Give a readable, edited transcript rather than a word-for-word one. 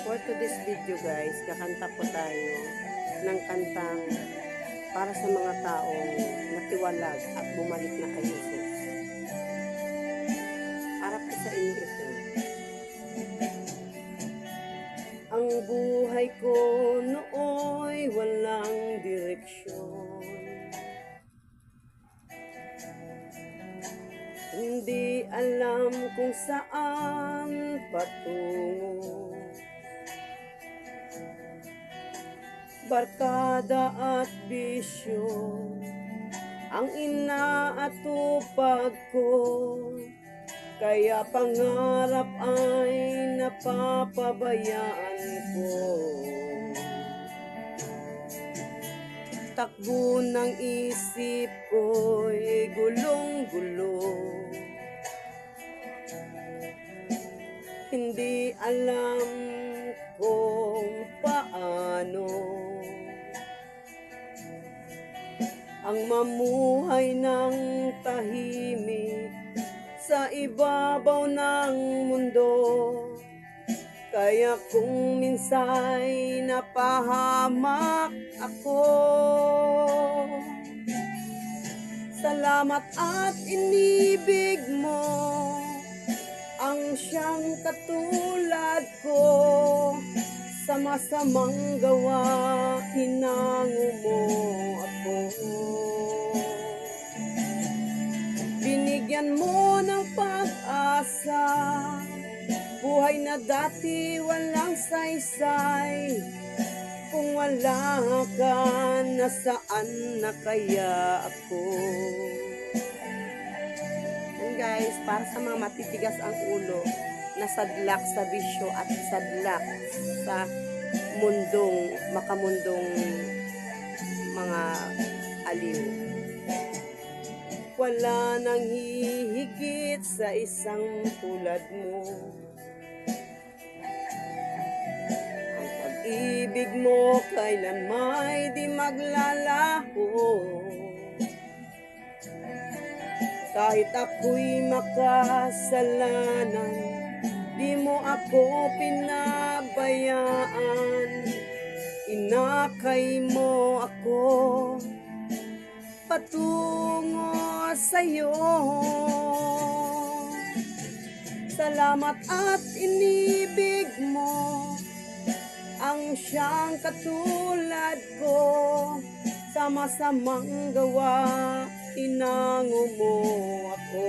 For today's video guys, kakanta po tayo ng kantang para sa mga taong natiwalag at bumalik na kay Jesus. Para po sa inyo ito. Ang buhay ko nooy walang direksyon. Hindi alam kung saan patungo. Barkada at bisyo ang inaatupag ko, kaya pangarap ay napapabayaan ko. Takbo ng isip ko'y gulong-gulo. Hindi alam kung paano ang mamuhay ng tahimik sa ibabaw ng mundo. Kaya kung minsa'y napahamak ako, salamat at inibig mo ang siyang katulad ko. Sa masamang gawa, hinango mo ako. Binigyan mo ng pag-asa, buhay na dati walang saysay. Kung wala ka, nasaan na kaya ako? And guys, para sa mga matitigas ang ulo, nasadlak sa bisyo at sadlak sa makamundong mga aliw. Wala nang hihigit sa isang tulad mo. Ang pag-ibig mo kailan may di maglalaho. Kahit ako'y makasalanan, di mo ako pinabayaan. Inakay mo ako patungo sa'yo. Salamat at inibig mo ang siyang katulad ko. Sa masamang gawa, inango mo ako.